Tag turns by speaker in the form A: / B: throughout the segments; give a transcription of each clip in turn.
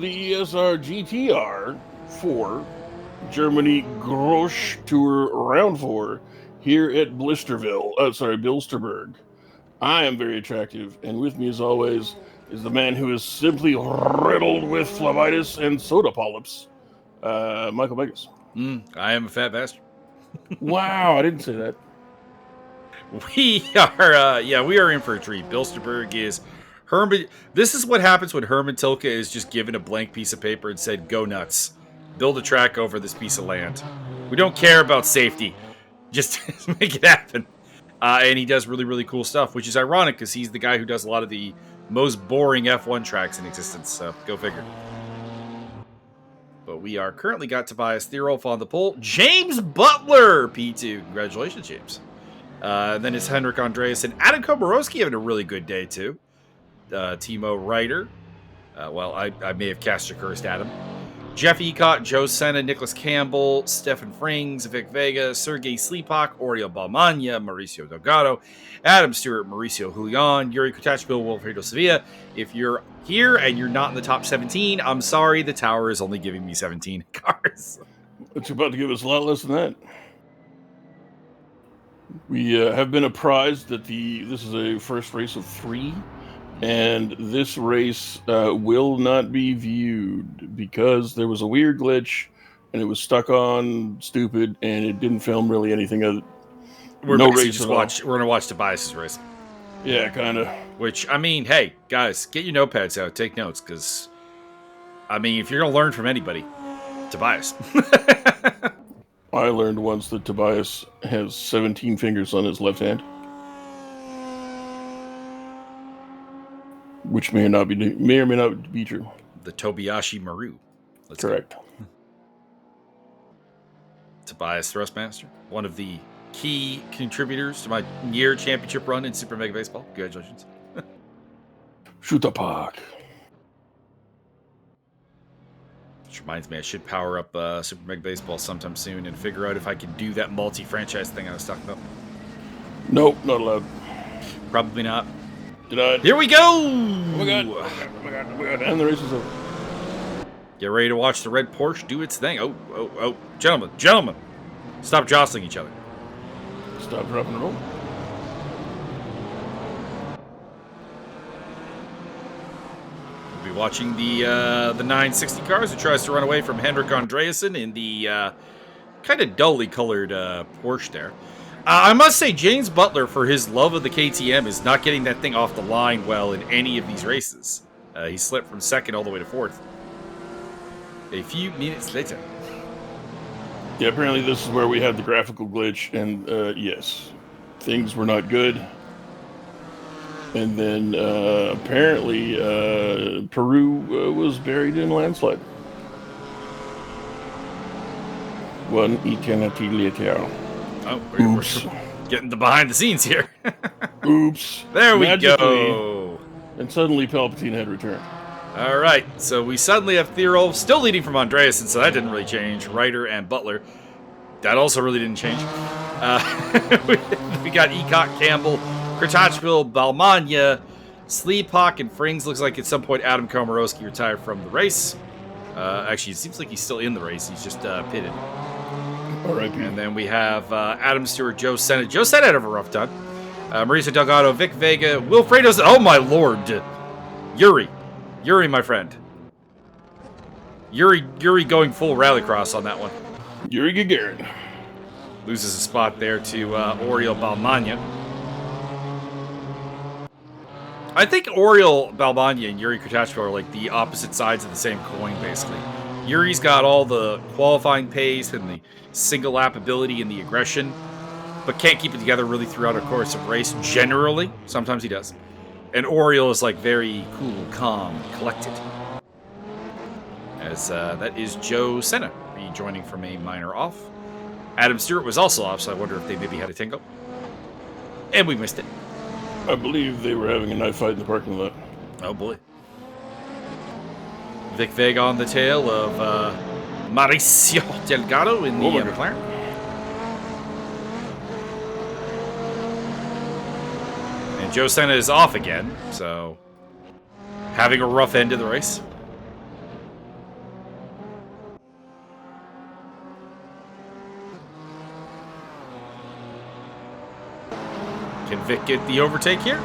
A: the ESR GTR for Germany Große Tour Round 4 here at Bilsterberg. I am very attractive, and with me, as always, is the man who is simply riddled with phlebitis and soda polyps, Michael Vegas.
B: I am a fat bastard.
A: Wow, I didn't say that.
B: We are in for a treat. Bilsterberg is Herman. This is what happens when Herman Tilke is just given a blank piece of paper and said, "Go nuts, build a track over this piece of land. We don't care about safety, just make it happen." And he does really, really cool stuff, which is ironic because he's the guy who does a lot of the most boring F1 tracks in existence. So go figure. But we are currently got Tobias Thierolf on the pole. James Butler, P2. Congratulations, James. Then it's Henrik Andreas and Adam Komorowski having a really good day, too. Timo Ryder. I may have cast a cursed Adam. Jeff Ecott, Joe Senna, Nicholas Campbell, Stefan Frings, Vic Vega, Sergei Sleepak, Oriol Balmania, Mauricio Delgado, Adam Stewart, Mauricio Julian, Yuri Kutachville, Wilfredo Sevilla. If you're here and you're not in the top 17, I'm sorry, the tower is only giving me 17 cars.
A: It's about to give us a lot less than that. We have been apprised that this is a first race of 3, and this race will not be viewed because there was a weird glitch, and it was stuck on stupid, and it didn't film really anything other.
B: We're no race at all. We're gonna watch Tobias's race.
A: Yeah, kind of.
B: Which, I mean, hey guys, get your notepads out, take notes, because I mean, if you're gonna learn from anybody, Tobias.
A: I learned once that Tobias has 17 fingers on his left hand, which may or may not be true.
B: The Tobiashi Maru.
A: Correct.
B: Tobias Thrustmaster, one of the key contributors to my year championship run in Super Mega Baseball. Congratulations.
A: Shoot the puck.
B: Which reminds me, I should power up Super Mega Baseball sometime soon and figure out if I can do that multi-franchise thing I was talking about.
A: Nope, not allowed.
B: Probably not.
A: Denied.
B: Here we go!
A: Oh my god. And the race is over.
B: Get ready to watch the red Porsche do its thing. Oh. Gentlemen. Stop jostling each other.
A: Stop, dropping, and roll.
B: We'll be watching the 960 cars who tries to run away from Henrik Andreasen in the kind of dully colored Porsche there. I must say, James Butler, for his love of the KTM, is not getting that thing off the line well in any of these races. He slipped from 2nd all the way to 4th. A few minutes later.
A: Yeah, apparently this is where we had the graphical glitch, and yes, things were not good. And then apparently Peru was buried in a landslide. One eternity later.
B: Oh, we're getting the behind the scenes here.
A: Oops.
B: There we go.
A: And suddenly Palpatine had returned.
B: All right, so we suddenly have Thierolf still leading from Andreasen, so that didn't really change. Ryder and Butler, that also really didn't change. We got Ecott, Campbell, Kratachville, Balmania, Sleepak, and Frings. Looks like at some point Adam Komorowski retired from the race. Actually, it seems like he's still in the race. He's just pitted.
A: All right.
B: And then we have Adam Stewart, Joe Senna. Joe Senna had a rough time. Mauricio Delgado, Vic Vega, Wilfredo. Oh, my lord. Yuri, my friend. Yuri going full rallycross on that one.
A: Yuri Gagarin.
B: Loses a spot there to Oriol Balmania. I think Oriol Balmania and Yuri Kutachville are like the opposite sides of the same coin, basically. Yuri's got all the qualifying pace and the single lap ability and the aggression, but can't keep it together really throughout a course of race, generally. Sometimes he does. And Oriol is like very cool, calm, collected. As that is Joe Senna rejoining from a minor off. Adam Stewart was also off, so I wonder if they maybe had a tingle. And we missed it.
A: I believe they were having a knife fight in the parking lot.
B: Oh boy. Vic Vega on the tail of Mauricio Delgado in the McLaren. And Joe Senna is off again, so having a rough end of the race. Can Vic get the overtake here?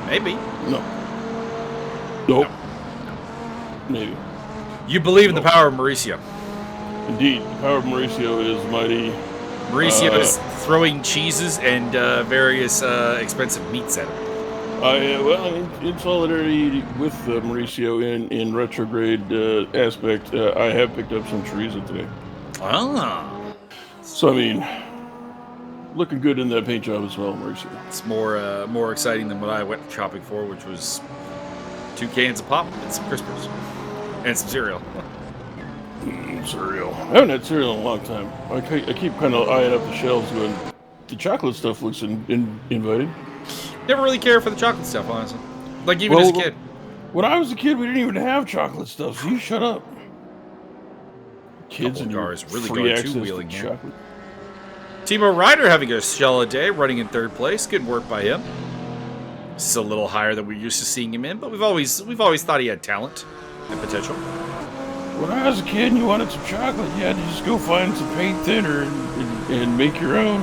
B: Maybe.
A: No. Nope. Maybe.
B: You believe in the power of Mauricio.
A: Indeed, the power of Mauricio is mighty.
B: Mauricio is throwing cheeses and various expensive meats at him.
A: In solidarity with Mauricio in retrograde aspect, I have picked up some chorizo today.
B: Ah.
A: So, I mean, looking good in that paint job as well, Mauricio.
B: It's more exciting than what I went shopping for, which was 2 cans of pop and some crispers and some cereal.
A: Cereal. I haven't had cereal in a long time. I keep kind of eyeing up the shelves going, the chocolate stuff looks inviting.
B: Never really cared for the chocolate stuff, honestly. Like, even as a kid.
A: When I was a kid, we didn't even have chocolate stuff, so you shut up. Kids and
B: cars really
A: free
B: going
A: access
B: two-wheeling
A: to
B: here.
A: chocolate.
B: Timo Ryder having a solid day, running in 3rd place. Good work by him. This is a little higher than we're used to seeing him in, but we've always thought he had talent and potential.
A: When I was a kid and you wanted some chocolate, you had to just go find some paint thinner and make your own.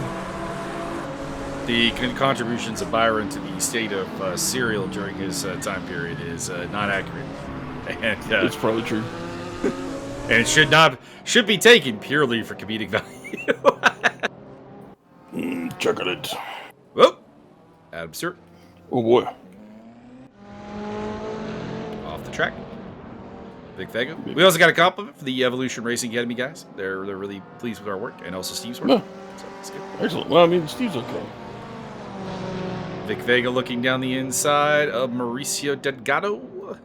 B: The contributions of Byron to the state of cereal during his time period is not accurate, and
A: it's probably true.
B: And it should be taken purely for comedic value.
A: Chocolate.
B: Whoop! Adam Stewart.
A: Oh boy.
B: Off the track. Big Fago. We also got a compliment for the Evolution Racing Academy guys. They're really pleased with our work, and also Steve's work.
A: No.
B: So that's good.
A: Excellent. Well, I mean, Steve's okay.
B: Vic Vega looking down the inside of Mauricio Delgado.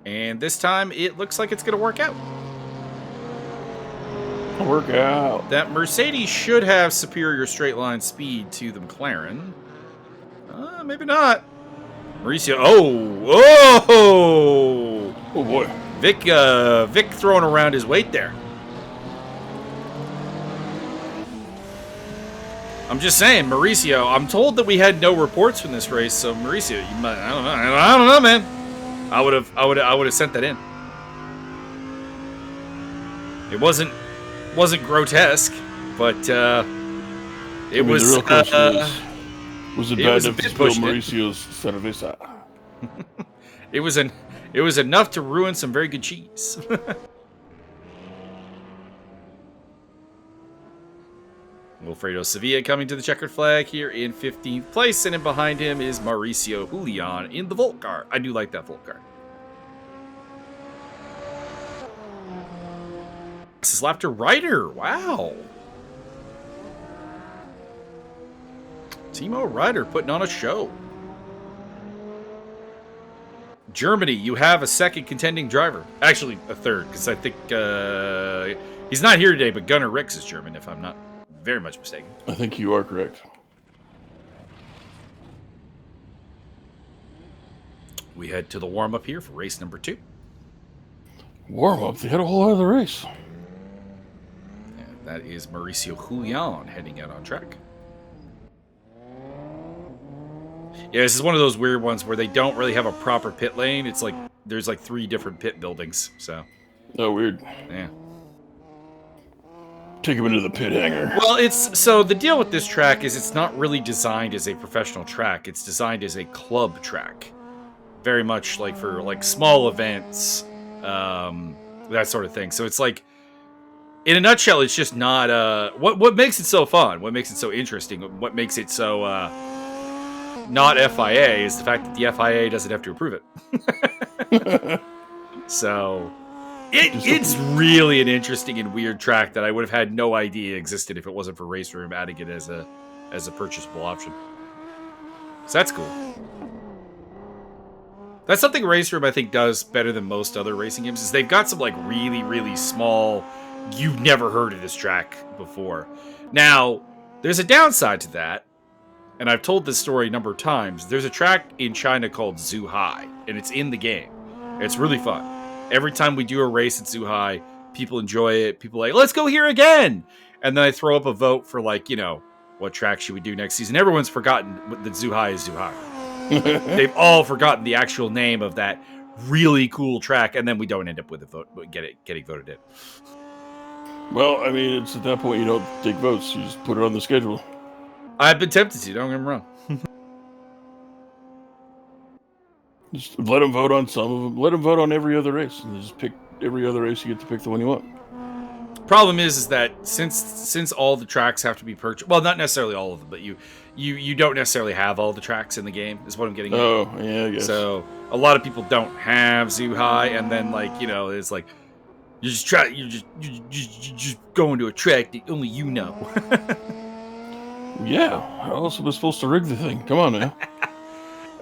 B: And this time, it looks like it's going to work out.
A: Work out.
B: That Mercedes should have superior straight line speed to the McLaren. Maybe not. Mauricio. Oh
A: boy.
B: Vic throwing around his weight there. I'm just saying, Mauricio. I'm told that we had no reports from this race, so Mauricio, you might. I don't know, man. I would have sent that in. It wasn't grotesque, but it was.
A: The real question was it bad enough to spill
B: pushing
A: Mauricio's cerveza?
B: It was enough to ruin some very good cheese. Wilfredo Sevilla coming to the checkered flag here in 15th place, and in behind him is Mauricio Julian in the Volt car. I do like that Volt car. This is lap to Ryder. Wow. Timo Ryder putting on a show. Germany, you have a second contending driver. Actually, a third, because I think he's not here today, but Gunnar Ricks is German, if I'm not very much mistaken.
A: I think you are correct.
B: We head to the warm-up here for race number 2.
A: Warm-up? They had a whole other race.
B: And that is Mauricio Julian heading out on track. Yeah, this is one of those weird ones where they don't really have a proper pit lane. It's like there's like 3 different pit buildings. So.
A: Oh, weird.
B: Yeah.
A: Take him into the pit hangar.
B: Well, so the deal with this track is it's not really designed as a professional track. It's designed as a club track. Very much like for like small events, that sort of thing. So it's like, in a nutshell, it's just not what makes it so fun, what makes it so interesting, what makes it so not FIA is the fact that the FIA doesn't have to approve it. So it's really an interesting and weird track that I would have had no idea existed if it wasn't for RaceRoom adding it as a purchasable option. So that's cool. That's something RaceRoom I think does better than most other racing games is they've got some like really, really small, you've never heard of this track before. Now, there's a downside to that, and I've told this story a number of times. There's a track in China called Zhuhai, and it's in the game. It's really fun. Every time we do a race at Zhuhai, people enjoy it. People are like, let's go here again. And then I throw up a vote for like, what track should we do next season? Everyone's forgotten that Zhuhai is Zhuhai. They've all forgotten the actual name of that really cool track, and then we don't end up with a vote, getting voted in.
A: Well, I mean, it's at that point you don't take votes; you just put it on the schedule.
B: I've been tempted to. Don't get me wrong.
A: Just let them vote on some of them. Let them vote on every other race, and just pick every other race. You get to pick the one you want.
B: Problem is that since all the tracks have to be purchased, well, not necessarily all of them, but you don't necessarily have all the tracks in the game, is what I'm getting at.
A: Oh, yeah, I guess.
B: So a lot of people don't have Zoo High, and then like it's like you just go into a track that only you know.
A: Yeah, how else am I supposed to rig the thing? Come on now.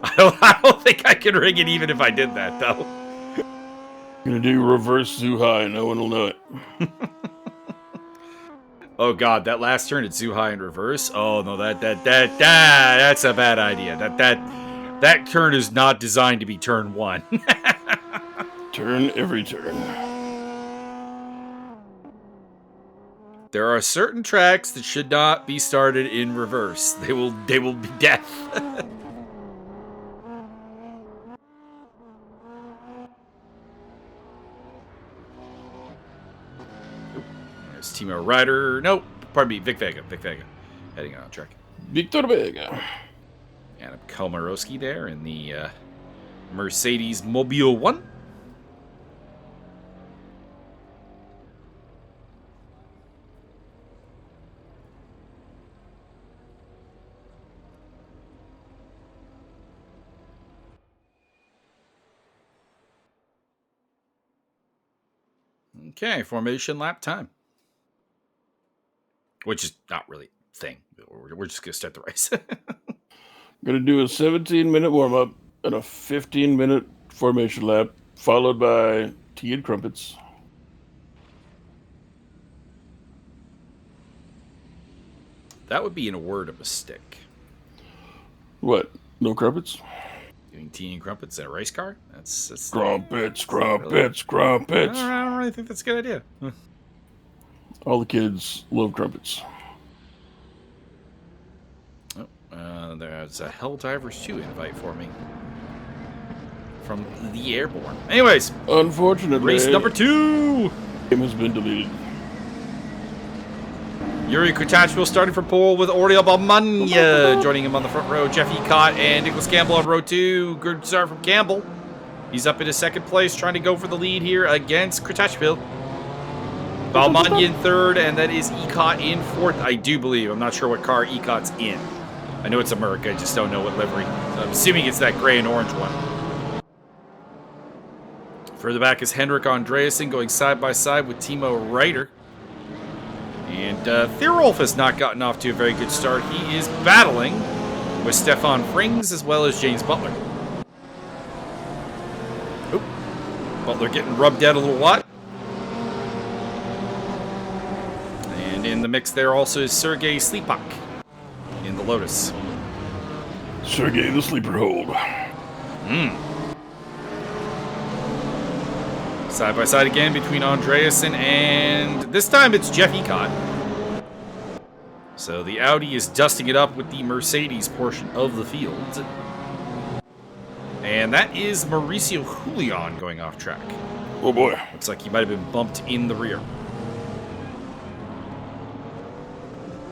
B: I don't think I could rig it even if I did that though.
A: I'm gonna do reverse Zoo High, no one will know it.
B: Oh god, that last turn at Zoo High in reverse. Oh no, that's a bad idea. That turn is not designed to be turn 1.
A: Turn every turn.
B: There are certain tracks that should not be started in reverse. They will be death. There's Timo Ryder. Nope, pardon me, Vic Vega. Heading on track.
A: Victor Vega.
B: Adam Komarowski there in the Mercedes Mobile 1. Okay, formation lap time. Which is not really a thing. We're just going to start the race.
A: Going to do a 17-minute warm-up and a 15-minute formation lap, followed by tea and crumpets.
B: That would be, in a word, a mistake.
A: What? No crumpets?
B: Doing tea and crumpets in a race car? That's
A: Crumpets.
B: I don't really think that's a good idea.
A: All the kids love crumpets.
B: Oh, there's a Helldivers 2 invite for me. From the Airborne. Anyways.
A: Unfortunately.
B: Race number 2!
A: Game has been deleted.
B: Yuri Kutachville starting from pole with Oriol Balmania joining him on the front row. Jeff Ecott and Nicholas Campbell on row 2. Good start from Campbell. He's up into second place, trying to go for the lead here against Kutachville. Balmania in third, and that is Ecott in fourth, I do believe. I'm not sure what car Ecott's in. I know it's a Merc, I just don't know what livery. So I'm assuming it's that gray and orange one. Further back is Henrik Andreasen going side by side with Timo Ryder. And Thierolf has not gotten off to a very good start. He is battling with Stefan Frings as well as James Butler. Oop. Butler getting rubbed out a little lot. And in the mix there also is Sergei Slipak in the Lotus.
A: Sergei the sleeper hold.
B: Side by side again between Andreasen and this time it's Jeff Ecott. So the Audi is dusting it up with the Mercedes portion of the field. And that is Mauricio Julian going off track.
A: Oh boy.
B: Looks like he might have been bumped in the rear.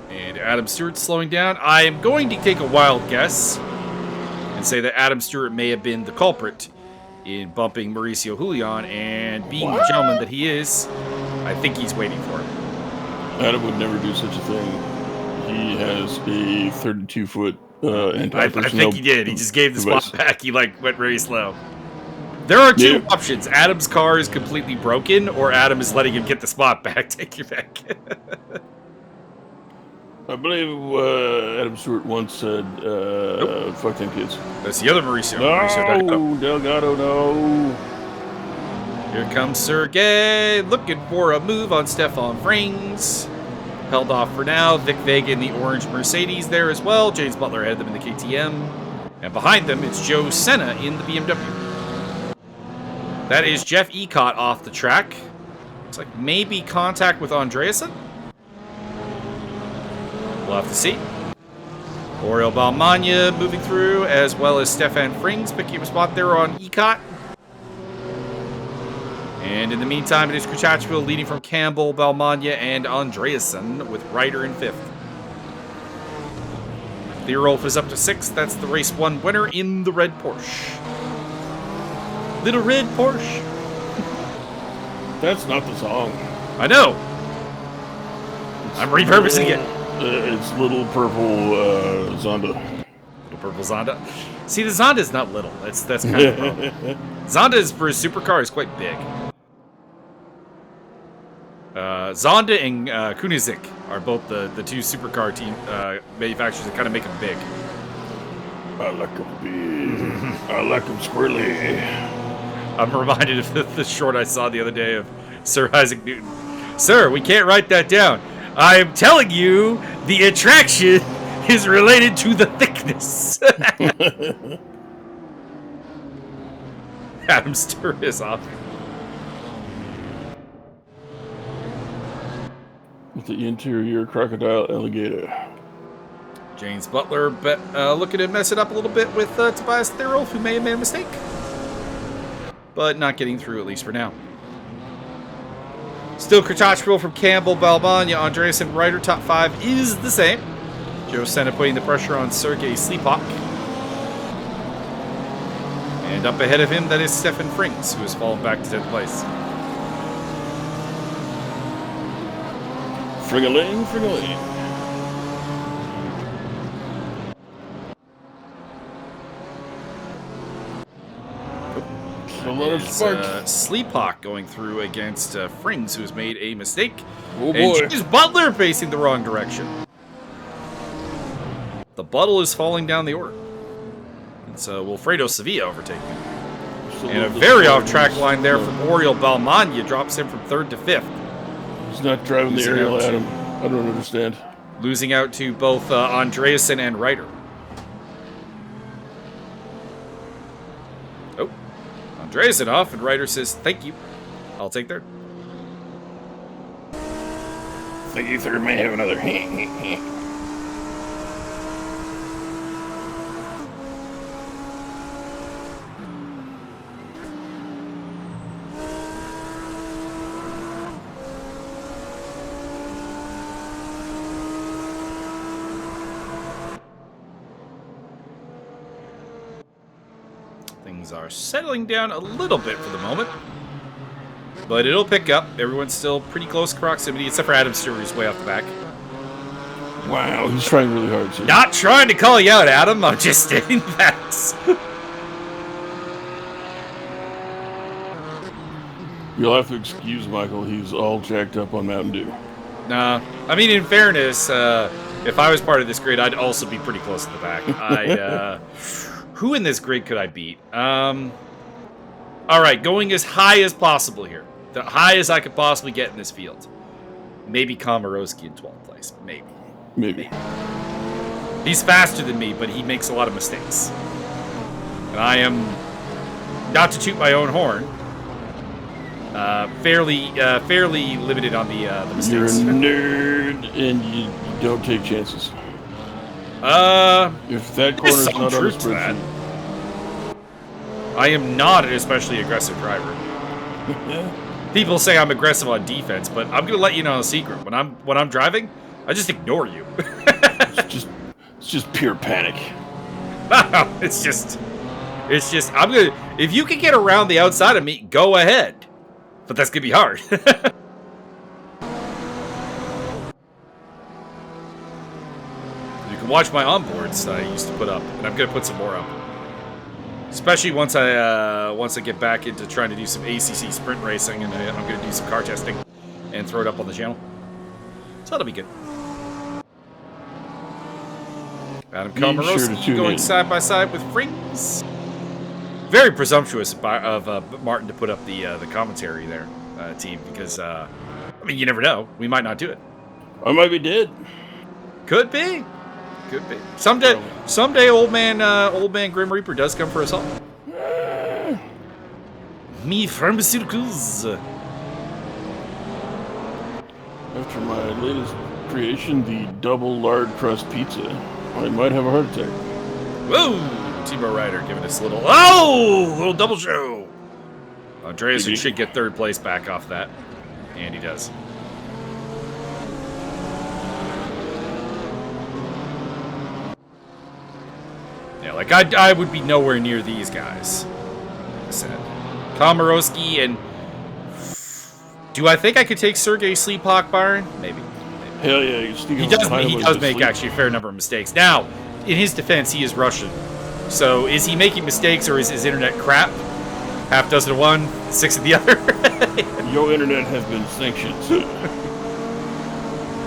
B: And Adam Stewart slowing down. I am going to take a wild guess and say that Adam Stewart may have been the culprit in bumping Mauricio Julian, and being the gentleman that he is, I think he's waiting for it.
A: Adam would never do such a thing. He has a 32-foot
B: I think he did. He just gave the spot back. He went very slow. There are two options. Adam's car is completely broken, or Adam is letting him get the spot back. Take your pick.
A: I believe Adam Stewart once said, fuck them kids.
B: That's the other Mauricio.
A: No, Delgado, no.
B: Here comes Sergey, looking for a move on Stefan Frings. Held off for now. Vic Vega in the orange Mercedes there as well. James Butler had them in the KTM. And behind them, it's Joe Senna in the BMW. That is Jeff Ecott off the track. Looks like maybe contact with Andreasen. We'll have to see. Oriol Balmania moving through, as well as Stefan Frings picking up a spot there on Ecott. And in the meantime, it is Kutachville leading from Campbell, Balmania, and Andreasen with Ryder in fifth. Theorolf is up to 6th. That's the race 1 winner in the red Porsche. Little red Porsche.
A: That's not the song.
B: I know. I'm repurposing it.
A: It's Little Purple Zonda.
B: Little Purple Zonda. See, the Zonda is not little. That's kind of the problem. Zonda is, for a supercar, is quite big. Zonda and Koenigsegg are both the two supercar team manufacturers that kind of make them big.
A: I like them big. I like them squirrely.
B: I'm reminded of the short I saw the other day of Sir Isaac Newton. Sir, we can't write that down. I am telling you, the attraction is related to the thickness. Adam Stir is off.
A: With the interior crocodile alligator.
B: James Butler looking to mess it up a little bit with Tobias Theorolf, who may have made a mistake. But not getting through, at least for now. Still Kratachville from Campbell, Balbania, Andreas, and Ryder. Top 5 is the same. Joe Senna putting the pressure on Sergei Sleepak. And up ahead of him, that is Stefan Frings, who has fallen back to 10th place.
A: Fringaling, fringaling. A lot of sparks.
B: Sleepak going through against Frings, who's made a mistake.
A: Oh boy.
B: And James Butler facing the wrong direction. The Buttle is falling down the order. And so Wilfredo Sevilla overtaking him. And a very off-track line there from Oriol Balmania drops him from 3rd to 5th.
A: He's not driving the aerial at him. I don't understand.
B: Losing out to both Andreasen and Ryder. Oh. Andreasen off, and Ryder says, thank you. I'll take 3rd.
A: Think you third may have another.
B: Things are settling down a little bit for the moment. But it'll pick up. Everyone's still pretty close proximity, except for Adam Stewart, who's way off the back.
A: Wow, he's trying really hard, too.
B: Not trying to call you out, Adam. I'm just stating facts.
A: You'll have to excuse Michael. He's all jacked up on Mountain Dew.
B: Nah. I mean, in fairness, if I was part of this grid, I'd also be pretty close to the back. Who in this grid could I beat? All right, going as high as possible here. The highest I could possibly get in this field. Maybe Komorowski in 12th place. Maybe. He's faster than me, but he makes a lot of mistakes. And I am, not to toot my own horn, fairly limited on the mistakes.
A: You're a nerd, and you don't take chances. If that corner's not on the spreadsheet.
B: I am not an especially aggressive driver. People say I'm aggressive on defense, but I'm gonna let you know a secret. When I'm driving, I just ignore you.
A: it's just pure panic.
B: No, it's just I'm gonna, if you can get around the outside of me, go ahead. But that's gonna be hard. You can watch my onboards I used to put up, and I'm gonna put some more up. Especially once I get back into trying to do some ACC sprint racing, and I'm going to do some car testing and throw it up on the channel. So that'll be good. Adam Komorowski going side by side with Frings. Very presumptuous of Martin to put up the commentary there, team, because I mean, you never know. We might not do it.
A: I might be dead.
B: Could be. Could be. Someday, old man Grim Reaper does come for us all. Me pharmaceuticals.
A: After my latest creation, the double lard crust pizza, I might have a heart attack.
B: Whoa! Timo Ryder giving us a little double show. Andreas should get 3rd place back off that, and he does. Yeah, like I would be nowhere near these guys. Like I said, Komorowski and do I think I could take Sergei Sleepak, Byron? Maybe.
A: Hell yeah,
B: He does make actually a fair number of mistakes. Now, in his defense, he is Russian. So is he making mistakes or is his internet crap? Half dozen of one, 6 of the other.
A: Your internet has been sanctioned.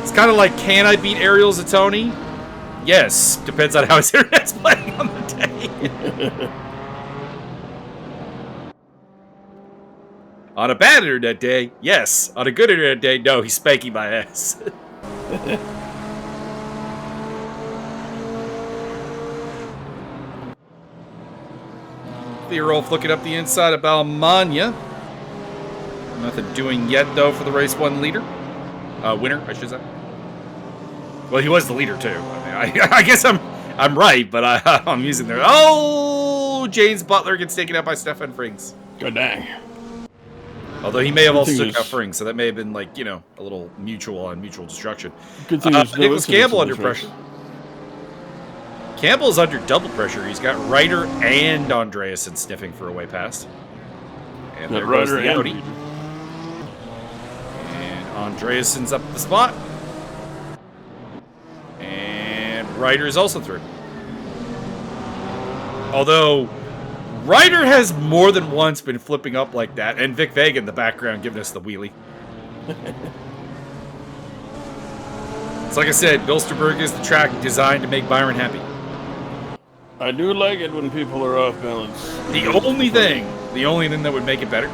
B: It's kind of like, can I beat Ariel Zatoni? Yes, depends on how his internet's playing on the day. On a bad internet day, yes. On a good internet day, no, he's spanking my ass. Theorolf looking up the inside of Balmania. Nothing doing yet, though, for the race 1 leader. Winner, I should say. Well, he was the leader, too. I mean, I guess I'm right, but I'm using their... Oh! James Butler gets taken out by Stefan Frings.
A: God dang.
B: Although he may have also took out Frings, so that may have been, like, you know, a little mutual on mutual destruction.
A: Good thing
B: Nicholas Campbell under pressure. Campbell's under double pressure. He's got Ryder and Andreasen sniffing for a way past. And there goes the Audi. And Andreasen's up the spot. And Ryder is also through. Although Ryder has more than once been flipping up like that, and Vic Vega in the background giving us the wheelie. It's like I said, Bilsterberg is the track designed to make Byron happy.
A: I do like it when people are off balance.
B: The only thing that would make it better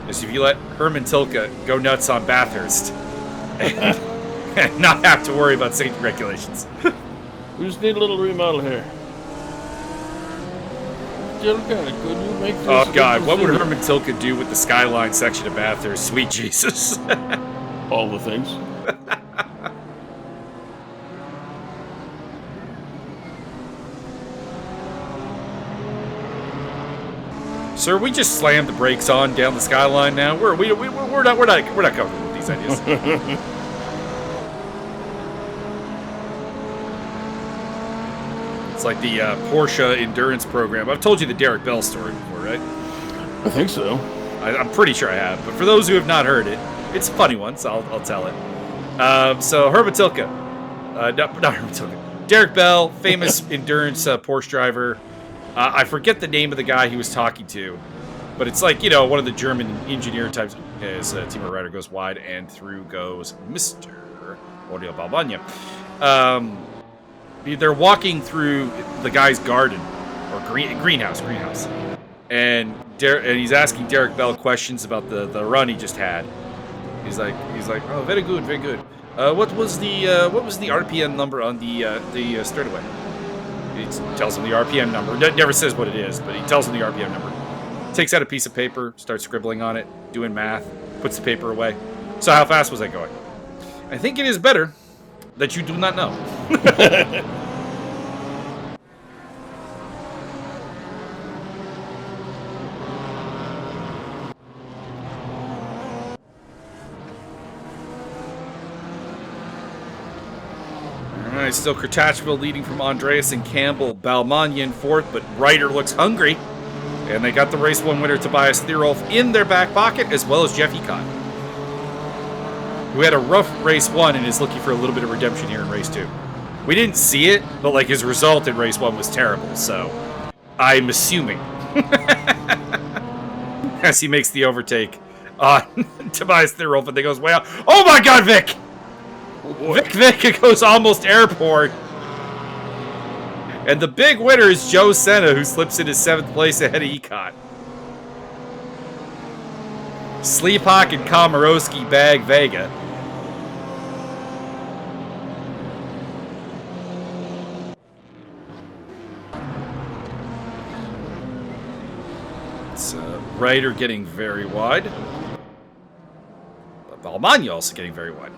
B: is if you let Herman Tilke go nuts on Bathurst and not have to worry about safety regulations.
A: We just need a little remodel here. Tilke, could you make this?
B: Oh God, what would Herman Tilke do with the Skyline section of Bathurst? Sweet Jesus.
A: All the things.
B: Sir, we just slammed the brakes on down the Skyline now. We're not comfortable with these ideas. It's like the Porsche endurance program. I've told you the Derek Bell story before, right?
A: I think so.
B: I'm pretty sure I have, but for those who have not heard it, it's a funny one, so I'll tell it. So Herman Tilke, not Herman Tilke, Derek Bell, famous endurance Porsche driver. I forget the name of the guy he was talking to, but it's like, you know, one of the German engineer types. As Timo Ryder goes wide and through goes Mr. Oriol Balbania. They're walking through the guy's garden or greenhouse, and he's asking Derek Bell questions about the run he just had. He's like, oh, very good. What was the RPM number on the straightaway? He tells him the RPM number. Never says what it is, but he tells him the RPM number. Takes out a piece of paper, starts scribbling on it, doing math, puts the paper away. So how fast was I going? I think it is better that you do not know. Alright, still Kratachville leading from Andreas and Campbell. Balmania in 4th, but Ryder looks hungry. And they got the race 1 winner, Tobias Theorolf, in their back pocket, as well as Jeff Ecott, who had a rough race 1 and is looking for a little bit of redemption here in race 2. We didn't see it, but like his result in race 1 was terrible, so I'm assuming. As he makes the overtake on Tobias Theorolf, and they goes way out. Oh my God, Vic! Vic goes almost airport. And the big winner is Joe Senna, who slips into 7th place ahead of Ecott. Sleepak and Komorowski bag Vega. It's Ryder getting very wide. But Balmania also getting very wide.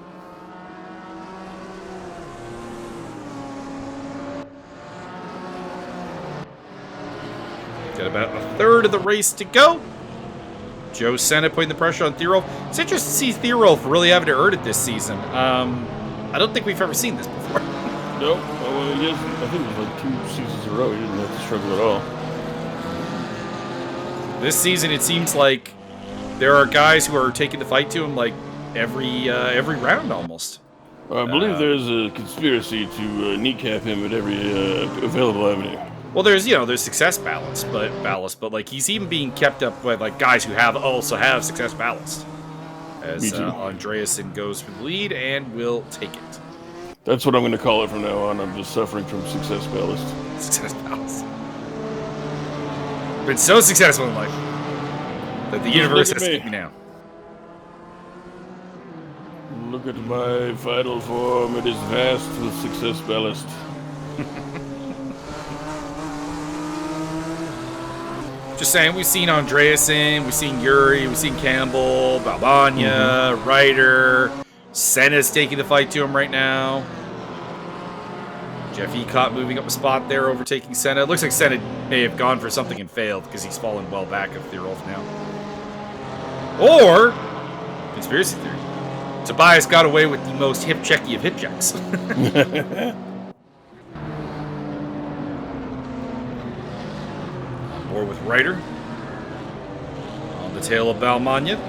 B: Got about a third of the race to go. Joe Senna putting the pressure on Theorolf. It's interesting to see Theorolf really having to earn it this season. I don't think we've ever seen this before.
A: Nope. Yes, I think it was like 2 seasons in a row. He didn't have to struggle at all.
B: This season, it seems like there are guys who are taking the fight to him like every round almost.
A: I believe there's a conspiracy to kneecap him at every available avenue.
B: Well, there's success ballast, but like he's even being kept up with like guys who also have success ballast. As Andreasen goes for the lead and will take it.
A: That's what I'm going to call it from now on. I'm just suffering from success ballast.
B: Success ballast. Been so successful in life that the universe has to keep me down.
A: Look at my vital form. It is vast with success ballast.
B: Just saying, we've seen Andreasen, we've seen Yuri, we've seen Campbell, Balbania, Ryder. Senna's taking the fight to him right now. Jeff Ecott moving up a spot there, overtaking Senna. It looks like Senna may have gone for something and failed because he's fallen well back of Thierolf now. Or, conspiracy theory, Tobias got away with the most hip-checky of hip-checks. Or with Ryder. On the tail of Balmania.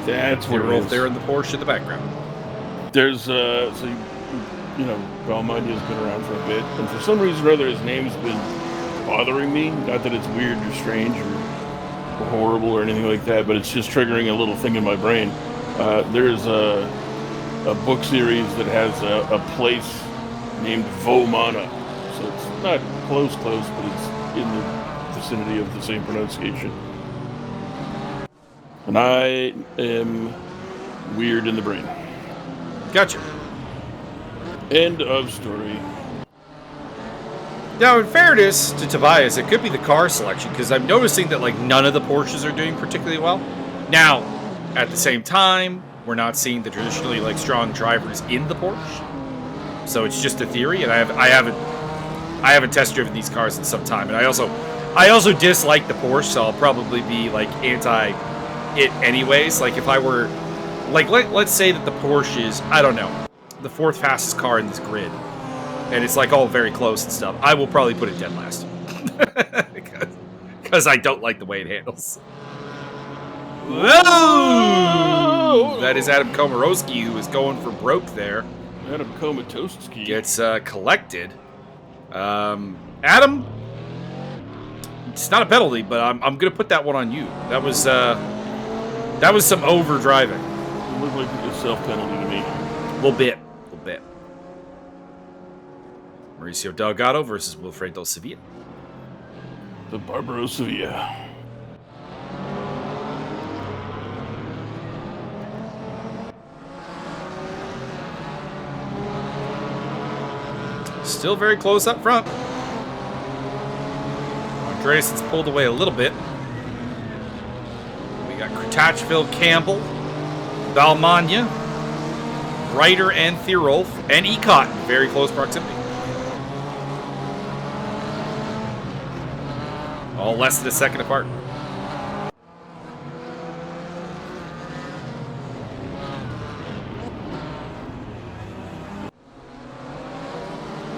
A: That's what
B: we're over there in the Porsche in the background.
A: There's so you know, Balmania's been around for a bit, and for some reason or other, his name's been bothering me. Not that it's weird or strange or horrible or anything like that, but it's just triggering a little thing in my brain. There's a book series that has a place named Vomana, so it's not close, but it's in the vicinity of the same pronunciation. And I am weird in the brain.
B: Gotcha.
A: End of story.
B: Now, in fairness to Tobias, it could be the car selection, because I'm noticing that like none of the Porsches are doing particularly well. Now, at the same time, we're not seeing the traditionally like strong drivers in the Porsche. So it's just a theory, and I haven't test driven these cars in some time, and I also dislike the Porsche, so I'll probably be like anti it anyways. Like if I were like let's say that the Porsche is, I don't know, the 4th fastest car in this grid, and it's like all very close and stuff, I will probably put it dead last. Because I don't like the way it handles. Whoa! That is Adam Komorowski, who is going for broke there.
A: Adam Komatowski
B: gets collected. Adam, it's not a penalty, but I'm gonna put that one on you. That was some over driving.
A: It looked like a self penalty to me.
B: A little bit. Mauricio Delgado versus Wilfredo Sevilla.
A: The Barbaro Sevilla.
B: Still very close up front. Andreasen's pulled away a little bit. We got Kratachville, Campbell, Balmania, Ryder, and Thierolf, and Ecott in very close proximity. All less than a second apart.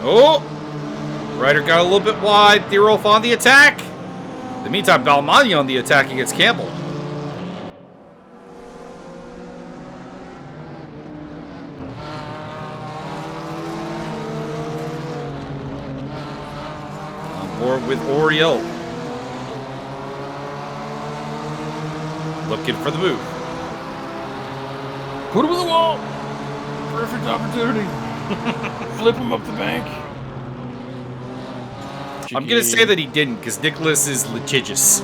B: Oh! Ryder got a little bit wide. Thierolf on the attack. In the meantime, Balmania on the attack against Campbell. On board with Oriel. Looking for the move.
A: Put him in the wall. Perfect opportunity. Flip him up the bank.
B: I'm going to say that he didn't, because Nicholas is litigious.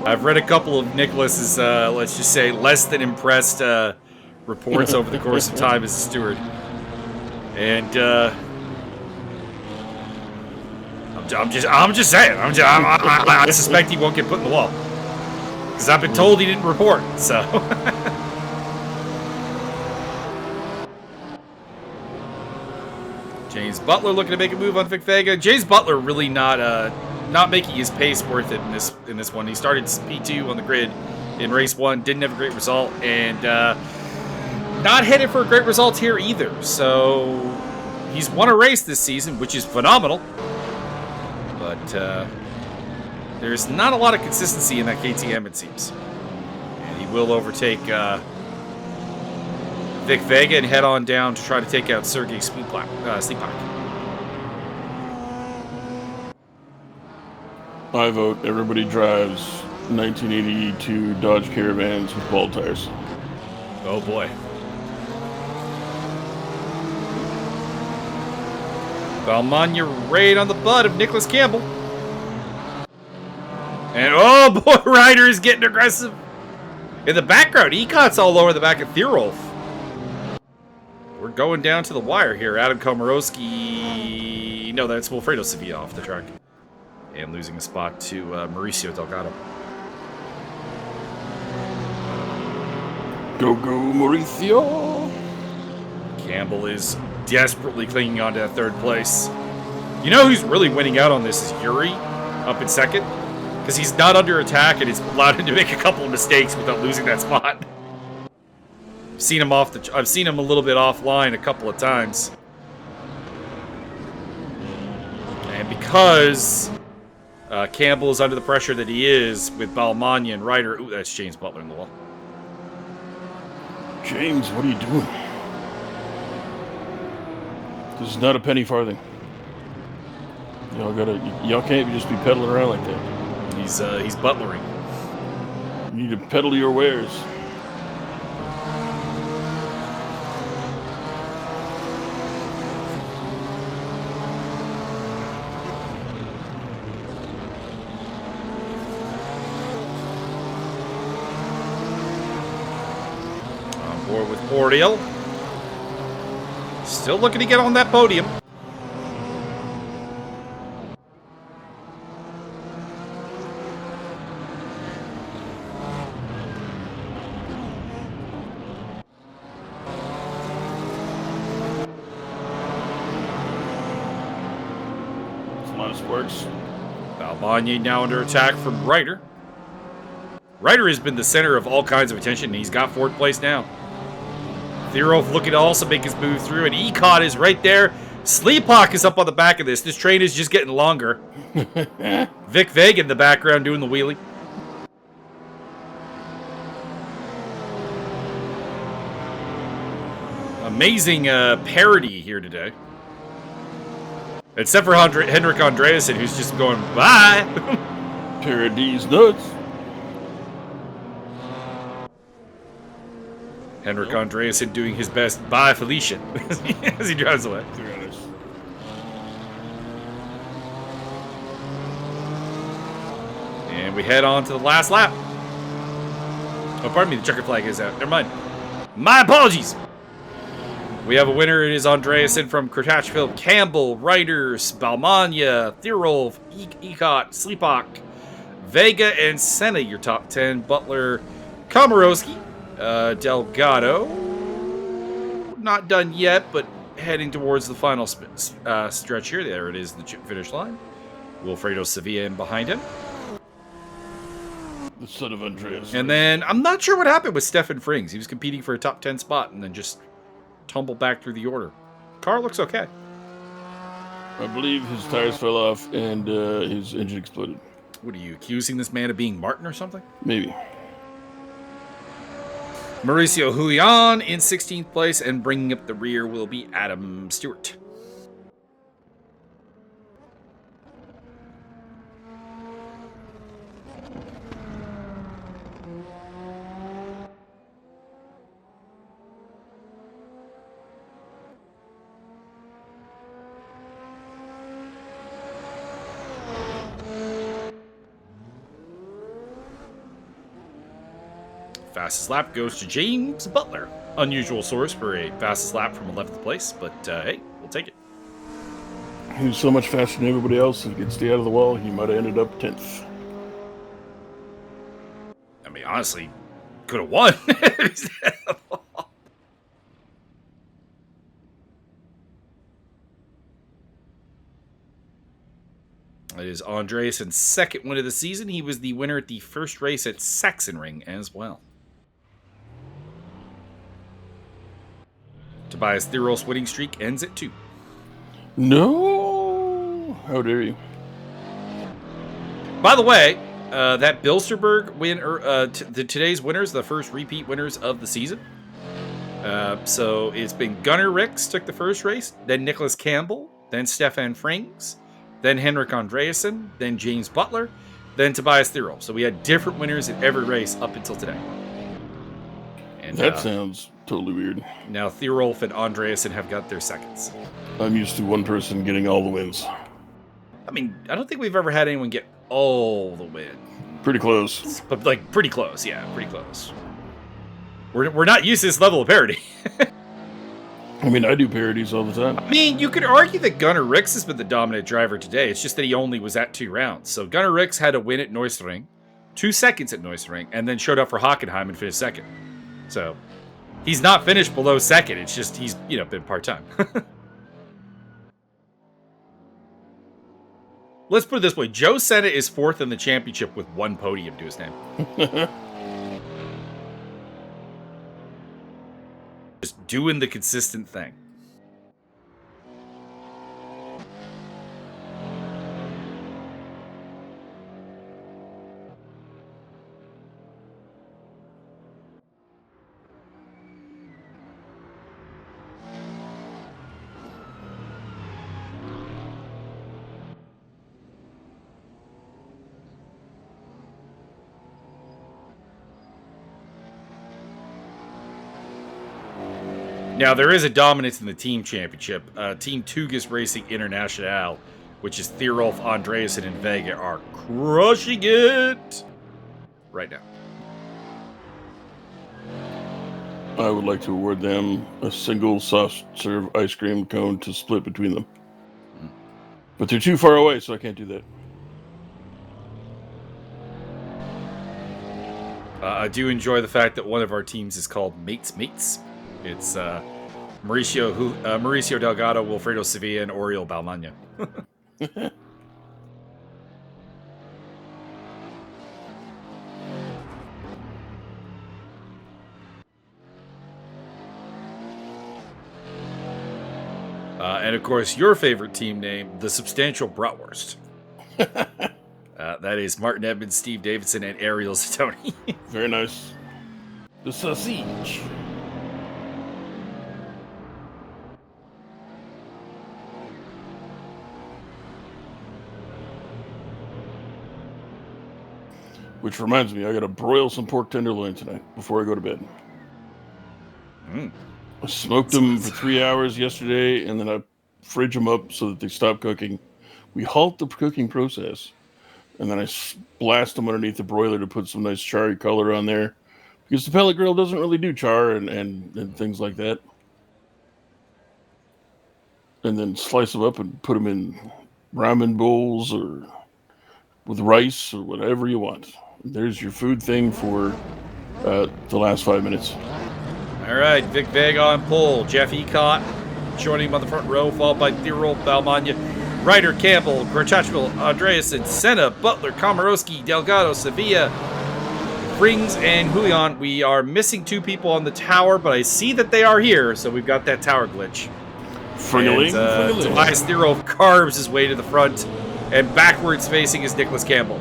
B: I've read a couple of Nicholas's, let's just say, less than impressed reports over the course of time as a steward. And I'm just saying. I suspect he won't get put in the wall, because I've been told he didn't report. So James Butler looking to make a move on Vic Vega. James Butler really not making his pace worth it in this one. He started P2 on the grid in race 1, didn't have a great result, and not headed for a great result here either. So he's won a race this season, which is phenomenal. But there's not a lot of consistency in that KTM, it seems. And he will overtake Vic Vega and head on down to try to take out Sergei Sleepak.
A: I vote everybody drives 1982 Dodge Caravans with ball tires.
B: Oh boy. Valmanya right on the butt of Nicholas Campbell. And oh boy, Ryder is getting aggressive. In the background, Ecot's all over the back of Thierolf. We're going down to the wire here. Adam Komorowski. No, that's Wilfredo Sevilla off the track. And losing a spot to Mauricio Delgado.
A: Go, Mauricio!
B: Campbell is desperately clinging on to that third place. You know who's really winning out on this is Yuri, up in second. Because he's not under attack and it's allowed him to make a couple of mistakes without losing that spot. I've seen him a little bit offline a couple of times. And because Campbell is under the pressure that he is with Balmania and Ryder. Ooh, that's James Butler in the wall.
A: James, what are you doing? This is not a penny farthing. Y'all can't just be pedaling around like that.
B: He's butlering.
A: You need to peddle your wares.
B: On board with Ordeal. Still looking to get on that podium.
A: Works.
B: Balbanye now under attack from Ryder. Ryder has been the center of all kinds of attention, and he's got fourth place now. Thierolf looking to also make his move through, and Ecot is right there. Sleepak is up on the back of this. This train is just getting longer. Vic Vega in the background doing the wheelie. Amazing parody here today. Except for Henrik Andreasen, who's just going, bye!
A: Parody's nuts.
B: Henrik Andreasen doing his best, bye Felicia, as he drives away. And we head on to the last lap. Oh, pardon me, the checker flag is out. Never mind. My apologies! We have a winner. It is Andreasen from Kratachville, Campbell, Ryder, Balmanya, Thierolf, Ecot, Sleepak, Vega, and Senna, your top 10. Butler, Komorowski, Delgado. Not done yet, but heading towards the final stretch here. There it is, the finish line. Wilfredo Sevilla in behind him.
A: The son of Andreas.
B: And then, I'm not sure what happened with Stefan Frings. He was competing for a top 10 spot and then just tumble back through the order. Car looks okay.
A: I believe his tires fell off and his engine exploded.
B: What are you accusing this man of being Martin or something?
A: Maybe.
B: Mauricio Julian in 16th place, and bringing up the rear will be Adam Stewart. Fastest lap goes to James Butler. Unusual source for a fastest lap from 11th place, but hey, we'll take it.
A: He was so much faster than everybody else. If he could stay out of the wall, he might have ended up 10th.
B: I mean, honestly, could have won. It is Andreassen's second win of the season. He was the winner at the first race at Sachsenring as well. Tobias Thierolf's winning streak ends at 2.
A: No! How dare you?
B: By the way, that Bilsterberg win, today's winners, the first repeat winners of the season. So it's been Gunnar Rix took the first race, then Nicholas Campbell, then Stefan Frings, then Henrik Andreasen, then James Butler, then Tobias Thierolf. So we had different winners in every race up until today. And
A: that sounds totally weird.
B: Now Thierolf and Andreasen have got their seconds.
A: I'm used to one person getting all the wins.
B: I mean, I don't think we've ever had anyone get all the wins.
A: Pretty close.
B: But, like, pretty close. Yeah, pretty close. We're not used to this level of parity.
A: I mean, I do parodies all the time.
B: I mean, you could argue that Gunnar Rix has been the dominant driver today. It's just that he only was at 2 rounds. So Gunnar Rix had a win at Norisring, 2 seconds at Norisring, and then showed up for Hockeinheim and finished second. So he's not finished below second. It's just he's, been part-time. Let's put it this way. Joe Senna is 4th in the championship with 1 podium to his name. Just doing the consistent thing. Now, there is a dominance in the team championship. Team Tugas Racing International, which is Thierolf, Andreasen, and Vega, are crushing it right now.
A: I would like to award them a single soft serve ice cream cone to split between them. But they're too far away, so I can't do that.
B: I do enjoy the fact that one of our teams is called Mates Mates. It's Mauricio Delgado, Wilfredo Sevilla, and Oriol Balmania. And of course, your favorite team name, the Substantial Bratwurst. That is Martin Edmonds, Steve Davidson, and Ariel Zatoni.
A: Very nice. The sausage. Which reminds me, I got to broil some pork tenderloin tonight before I go to bed. I smoked them for 3 hours yesterday, and then I fridge them up so that they stop cooking. We halt the cooking process, and then I blast them underneath the broiler to put some nice charry color on there. Because the pellet grill doesn't really do char and things like that. And then slice them up and put them in ramen bowls or with rice or whatever you want. There's your food thing for the last 5 minutes.
B: All right, Vic Vega on pole. Jeff Ecott joining him on the front row, followed by Thierolf, Balmania, Ryder, Campbell, Grachachville, Andreasen, Senna, Butler, Komorowski, Delgado, Sevilla, Frings, and Julian. We are missing 2 people on the tower, but I see that they are here, so we've got that tower glitch.
A: Fringeling.
B: Tobias Thierolf carves his way to the front, and backwards facing is Nicholas Campbell.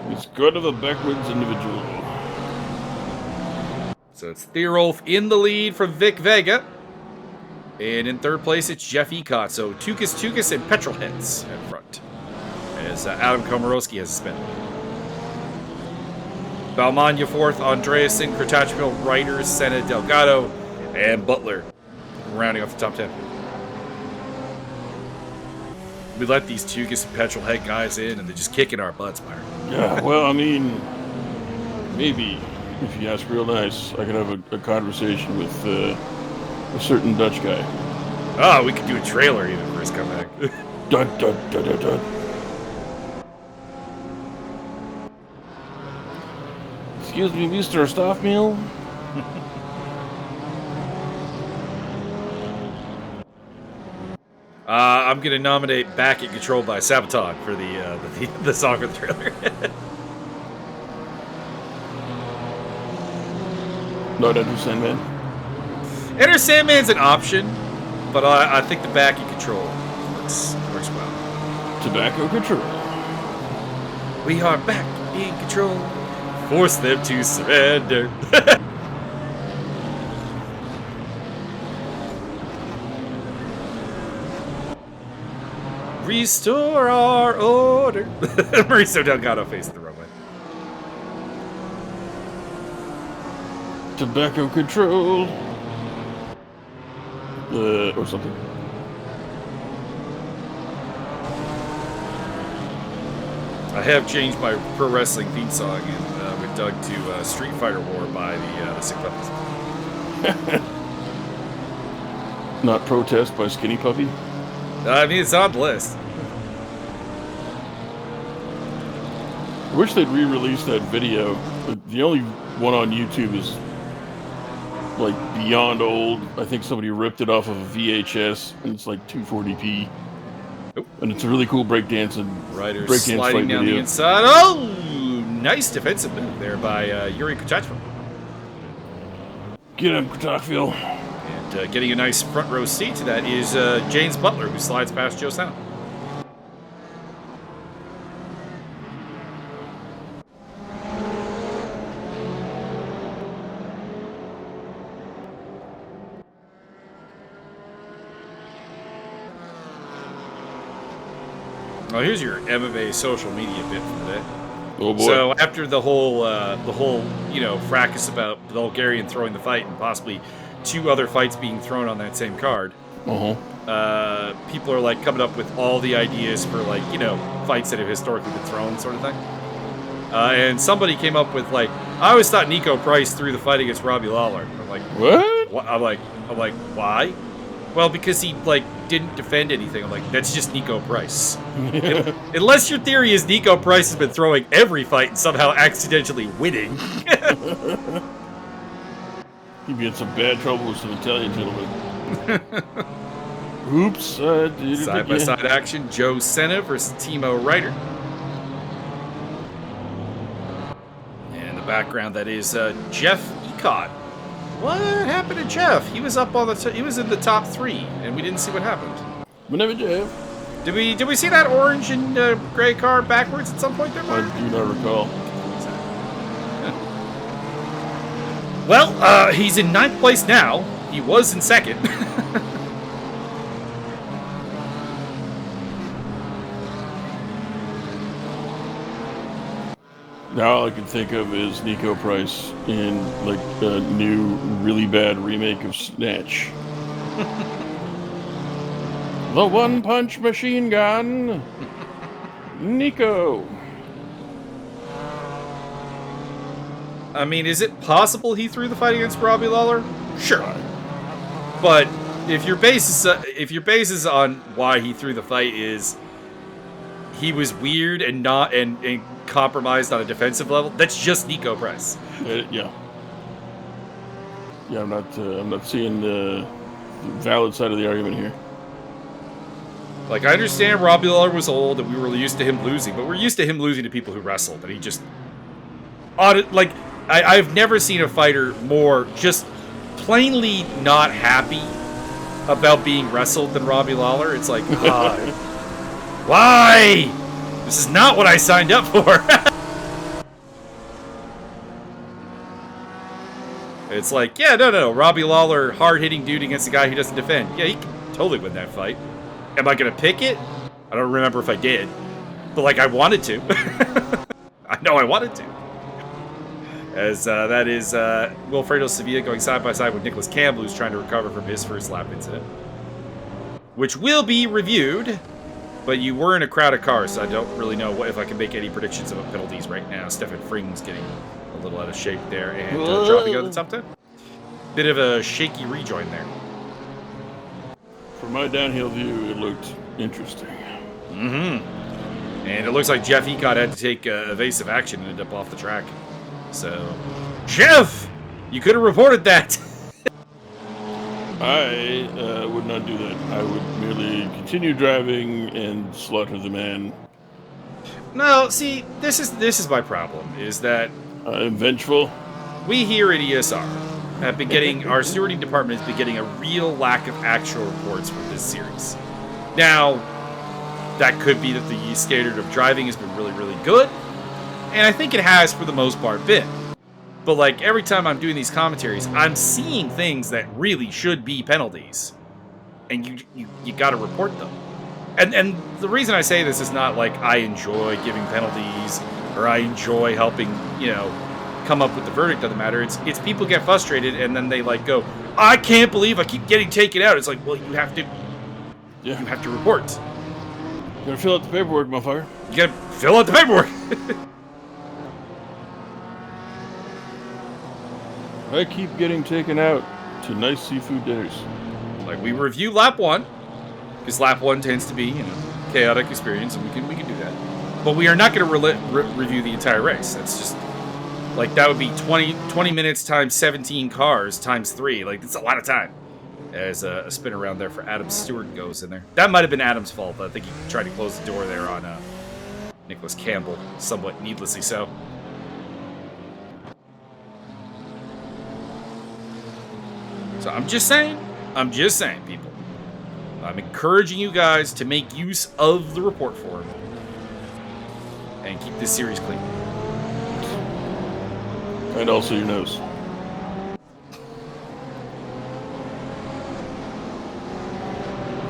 A: He's good of a backwards individual.
B: So it's Thierolf in the lead from Vic Vega. And in third place, it's Jeff Ecott. So Tukas and Petrolheads in front. As Adam Komorowski has a spin. Balmania fourth, Andreasen, Kratachville, Ryder, Senna, Delgado, and Butler rounding off the top 10. We let these Tukas and Petrolhead guys in, and they're just kicking our butts, Byron.
A: Yeah, well, I mean, maybe if you ask real nice, I could have a conversation with a certain Dutch guy.
B: Oh, we could do a trailer even for his comeback.
A: Dun, dun, dun, dun, dun. Excuse me, Mr. Staff Meal?
B: I'm gonna nominate "Back in Control" by Sabaton for the song for the trailer.
A: Not Enter Sandman.
B: Enter Sandman's an option, but I think the "Back in Control" works well.
A: Tobacco Control.
B: We are back in control. Force them to surrender. Restore our order. Mauricio Delgado facing the wrong way.
A: Tobacco Control. Or something.
B: I have changed my pro wrestling theme song and with Doug to Street Fighter War by the Sick Puppies.
A: Not Protest by Skinny Puppy.
B: I mean, it's on the list.
A: I wish they'd re-release that video. The only one on YouTube is like beyond old. I think somebody ripped it off of a VHS, and it's like 240p.
B: Oop.
A: And it's a really cool breakdancing
B: sliding down the inside. Oh, nice defensive move there by Yuri Kutachville.
A: Get him, Kutachville.
B: And getting a nice front row seat to that is James Butler, who slides past Joe Senna. Well, here's your MMA social media bit for the day.
A: Oh boy.
B: So after the whole fracas about Bulgarian throwing the fight and possibly 2 other fights being thrown on that same card, people are like coming up with all the ideas for fights that have historically been thrown, sort of thing. And somebody came up with I always thought Nico Price threw the fight against Robbie Lawler. I'm like,
A: what?
B: I'm like, why? Well, because he didn't defend anything. I'm like, that's just Nico Price. Unless your theory is Nico Price has been throwing every fight and somehow accidentally winning.
A: He'd be in some bad trouble with some Italian gentlemen. Oops.
B: Side-by-side action, Joe Senna versus Timo Ryder. And in the background, that is Jeff Ecott. What happened to Jeff? He was up on he was in the top 3, and we didn't see what happened.
A: Whenever Jeff.
B: Did we see that orange and gray car backwards at some point there, Mark?
A: I do not recall.
B: Well, he's in 9th place now. He was in 2nd.
A: Now all I can think of is Nico Price in a new really bad remake of Snatch. The one-punch machine gun, Nico.
B: I mean, is it possible he threw the fight against Robbie Lawler? Sure, but if your basis on why he threw the fight is he was weird and not and compromised on a defensive level, that's just Nico Price.
A: Yeah. I'm not seeing the valid side of the argument here.
B: I understand Robbie Lawler was old and we were used to him losing, but we're used to him losing to people who wrestled, and he just I've never seen a fighter more just plainly not happy about being wrestled than Robbie Lawler. It's like, why? This is not what I signed up for. It's like, yeah, no. Robbie Lawler, hard-hitting dude against a guy who doesn't defend. Yeah, he can totally win that fight. Am I going to pick it? I don't remember if I did. But, I wanted to. I know I wanted to. As that is Wilfredo Sevilla going side-by-side with Nicholas Campbell, who's trying to recover from his first lap incident. Which will be reviewed. But you were in a crowded car, so I don't really know if I can make any predictions about penalties right now. Stefan Fring's getting a little out of shape there and dropping out of the top 10. Bit of a shaky rejoin there.
A: From my downhill view, it looked interesting.
B: And it looks like Jeff Ecott had to take evasive action and ended up off the track. So, Jeff, you could have reported that.
A: I would not do that. I would merely continue driving and slaughter the man.
B: No, see, this is my problem, is that
A: I'm vengeful.
B: we here at ESR have been getting, our stewarding department has been getting a real lack of actual reports from this series. Now, that could be that the standard of driving has been really, really good, and I think it has for the most part been. But like every time I'm doing these commentaries, I'm seeing things that really should be penalties, and you got to report them. And the reason I say this is not like I enjoy giving penalties or I enjoy helping, you know, come up with the verdict of the matter. It's people get frustrated and then they like go, I can't believe I keep getting taken out. It's like, well, you have to report.
A: You gotta fill out the paperwork, motherfucker.
B: You gotta fill out the paperwork.
A: I keep getting taken out to nice seafood dinners.
B: Like we review lap 1, because lap 1 tends to be, you know, chaotic experience, and we can do that. But we are not going to review the entire race. That's just like that would be 20 minutes times 17 cars times 3. Like that's a lot of time. As a spin around there for Adam Stewart goes in there. That might have been Adam's fault. I think he tried to close the door there on Nicholas Campbell, somewhat needlessly so. So I'm just saying, people. I'm encouraging you guys to make use of the report form and keep this series clean.
A: And also your nose.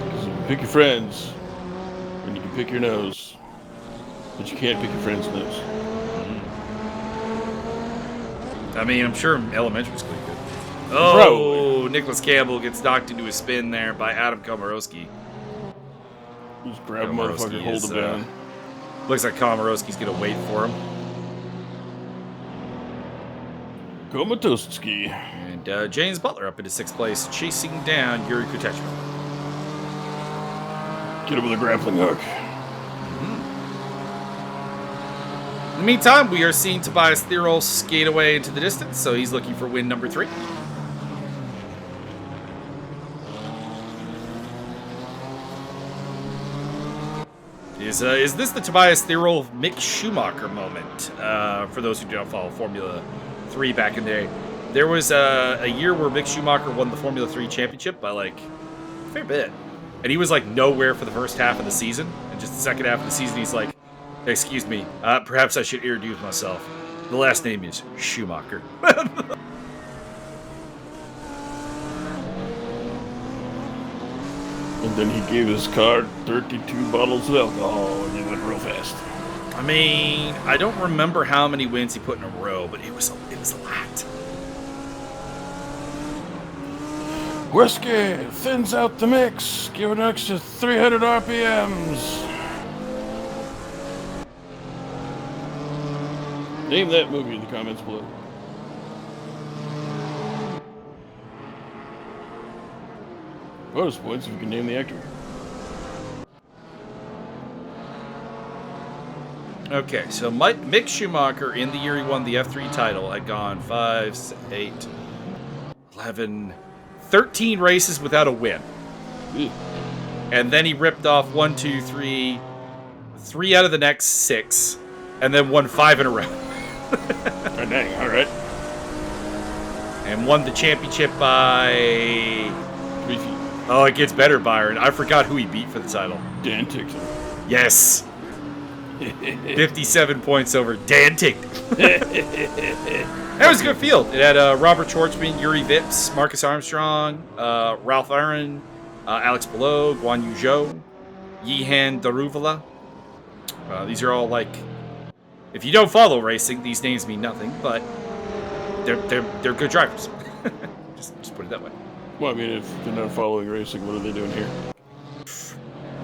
A: Because you can pick your friends, and you can pick your nose, but you can't pick your friend's nose.
B: I mean, I'm sure elementary school you could. Oh,
A: Probably.
B: Nicholas Campbell gets knocked into a spin there by Adam Komorowski.
A: Just grab a motherfucker, hold him down.
B: Looks like Komorowski's going to wait for him.
A: Komatowski.
B: And James Butler up into 6th place, chasing down Yuri Kutechman.
A: Get him with a grappling hook.
B: In the meantime, we are seeing Tobias Thierol skate away into the distance, so he's looking for win number 3. Is this the Tobias Thierol Mick Schumacher moment? For those who don't follow Formula 3 back in the day, there was a year where Mick Schumacher won the Formula 3 championship by like a fair bit, and he was like nowhere for the first half of the season, and just the second half of the season he's like, excuse me, perhaps I should introduce myself. The last name is Schumacher.
A: And then he gave his car 32 bottles of alcohol, and he went real fast.
B: I mean, I don't remember how many wins he put in a row, but it was a lot.
A: Whiskey thins out the mix. Give it an extra 300 RPMs. Name that movie in the comments below. Bonus points if you can name the actor.
B: Okay, so Mick Schumacher, in the year he won the F3 title, had gone 5, 8, 11, 13 races without a win.
A: Ew.
B: And then he ripped off 3 out of the next 6, and then won 5 in a row.
A: Oh, dang, all right.
B: And won the championship by
A: 3 feet.
B: Oh, it gets better, Byron. I forgot who he beat for the title.
A: Dan Tickton.
B: Yes. 57 points over Dan Tickton. That was a good field. It had Robert Schwartzman, Yuri Vips, Marcus Armstrong, Ralph Aaron, Alex Below, Guan Yu Zhou, Yihan Daruvala. These are all like, if you don't follow racing, these names mean nothing, but they're good drivers. just put it that way.
A: Well, I mean, if they're not following racing, what are they doing here?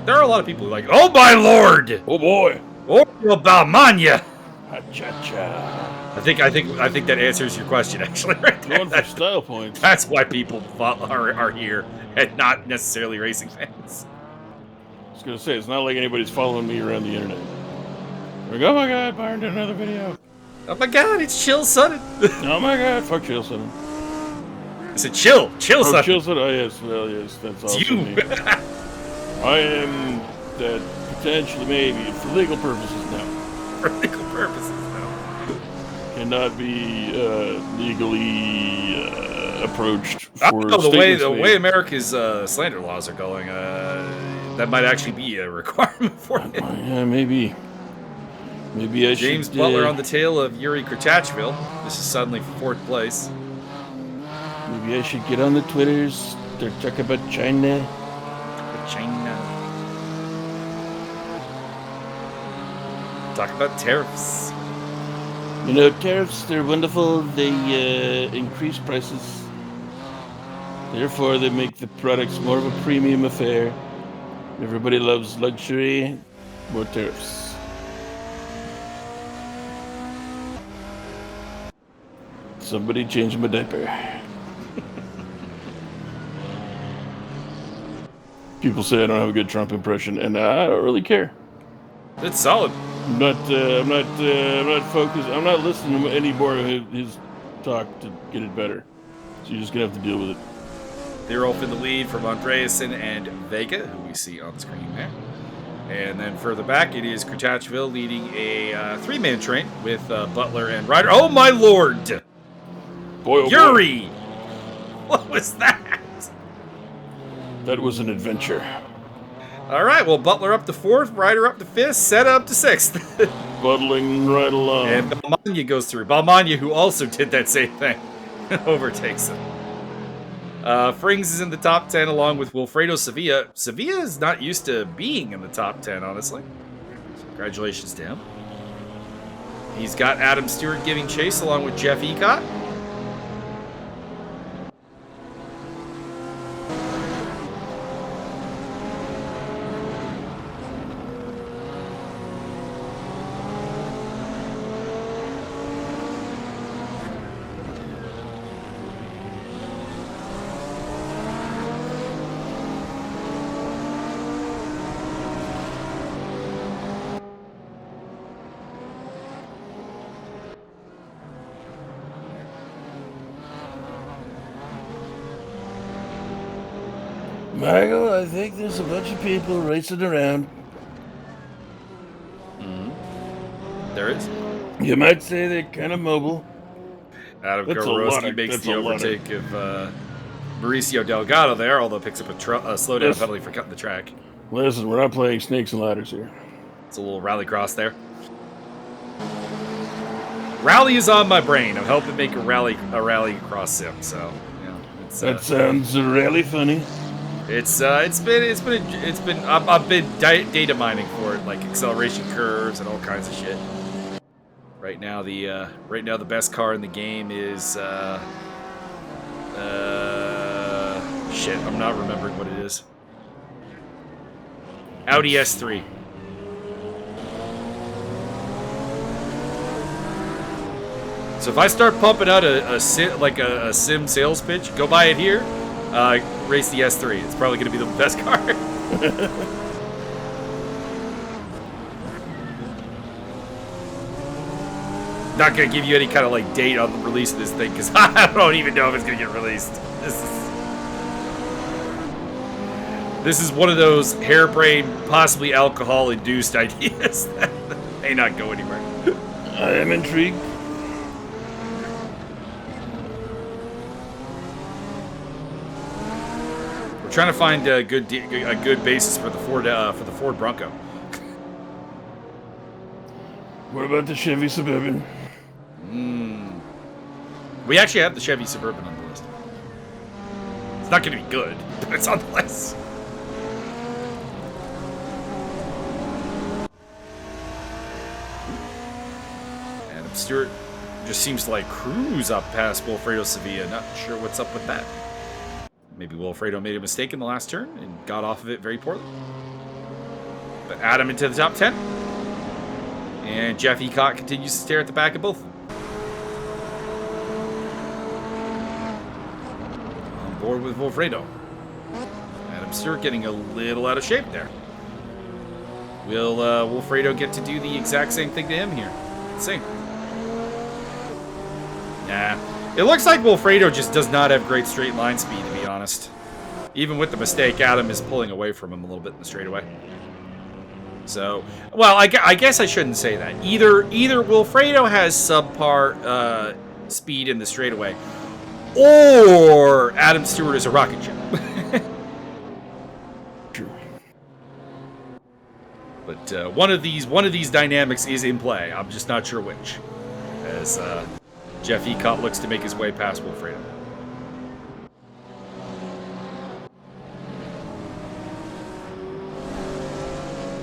B: There are a lot of people who are like, oh my lord!
A: Oh boy!
B: Oh, Balmania!
A: Ha-cha-cha.
B: I think that answers your question, actually, right there.
A: Going for style points.
B: That's why people are here, and not necessarily racing fans.
A: I was gonna say, it's not like anybody's following me around the internet. Like, oh my god, Byron did another video.
B: Oh my god, it's Chill Sudden.
A: Oh my god, fuck Chill Sudden.
B: I said, chill, son.
A: Chill, son. Oh, yes, well, yes, that's
B: It's
A: also
B: you.
A: me. I am that potentially, maybe, for legal purposes now.
B: For legal purposes now.
A: Cannot be legally approached for
B: the way
A: statements
B: America's slander laws are going, that might actually be a requirement for it.
A: Yeah, maybe. Maybe I
B: James
A: should...
B: Butler on the tail of Yuri Kratachville. This is suddenly 4th place.
A: Maybe I should get on the Twitters. They're talking about China.
B: Talk about tariffs.
A: You know, tariffs, they're wonderful. They increase prices. Therefore, they make the products more of a premium affair. Everybody loves luxury. More tariffs. Somebody change my diaper. People say I don't have a good Trump impression, and I don't really care.
B: It's solid.
A: I'm not focused. I'm not listening to any more of his talk to get it better. So you're just gonna have to deal with it.
B: They're off in the lead from Andreasen and Vega, who we see on screen there. And then further back, it is Kratachville leading a 3-man train with Butler and Ryder. Oh my lord!
A: Boy, oh
B: Yuri!
A: boy.
B: What was that?
A: That was an adventure.
B: All right, well, Butler up to 4th, Ryder up to 5th, Seta up to 6th.
A: Buddling right along.
B: And Balmania goes through. Balmania, who also did that same thing, overtakes him. Frings is in the top 10 along with Wilfredo Sevilla. Sevilla is not used to being in the top 10, honestly. So congratulations to him. He's got Adam Stewart giving chase along with Jeff Ecott.
A: Michael, I think there's a bunch of people racing around.
B: There is.
A: You might say they're kind of mobile.
B: Adam
A: That's
B: Gorowski makes the overtake of Mauricio Delgado there, although picks up a slowdown penalty for cutting the track.
A: Listen, we're not playing snakes and ladders here.
B: It's a little rally cross there. Rally is on my brain. I'm helping make a rally cross sim. So yeah, it's,
A: that sounds really funny.
B: I've been data mining for it, like acceleration curves and all kinds of shit. Right now the best car in the game is shit. I'm not remembering what it is. Audi S3. So if I start pumping out a sim sales pitch, go buy it here, race the S3. It's probably going to be the best car. Not going to give you any kind of like date on the release of this thing because I don't even know if it's going to get released. This is one of those harebrained, possibly alcohol-induced ideas that may not go anywhere.
A: I am intrigued.
B: Trying to find a good basis for the Ford Bronco.
A: What about the Chevy Suburban?
B: We actually have the Chevy Suburban on the list. It's not going to be good, but it's on the list. Adam Stewart just seems to like cruise up past Wilfredo Sevilla. Not sure what's up with that. Maybe Wilfredo made a mistake in the last turn and got off of it very poorly. But Adam into the top 10. And Jeff Ecott continues to stare at the back of both. On board with Wilfredo. Adam Stewart getting a little out of shape there. Will Wilfredo get to do the exact same thing to him here? Let's see. Nah. It looks like Wilfredo just does not have great straight line speed, to be honest. Even with the mistake, Adam is pulling away from him a little bit in the straightaway. So, well, I guess I shouldn't say that. Either Wilfredo has subpar speed in the straightaway, or Adam Stewart is a rocket ship.
A: True.
B: But one of these dynamics is in play. I'm just not sure which. As Jeff Ecott looks to make his way past Wilfredo.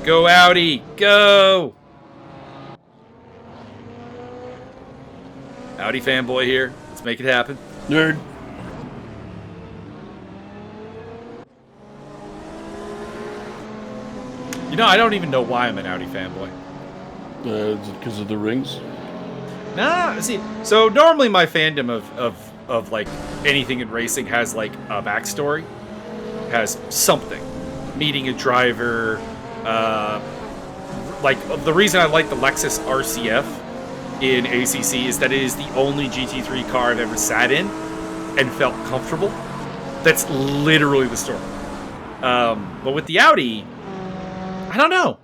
B: Go Audi, go! Audi fanboy here. Let's make it happen.
A: Nerd.
B: You know, I don't even know why I'm an Audi fanboy.
A: Is it because of the rings?
B: Nah, see, so normally my fandom of like anything in racing has like a backstory, has something, meeting a driver. Like the reason I like the Lexus RCF in ACC is that it is the only GT3 car I've ever sat in and felt comfortable. That's literally the story. But with the Audi, I don't know.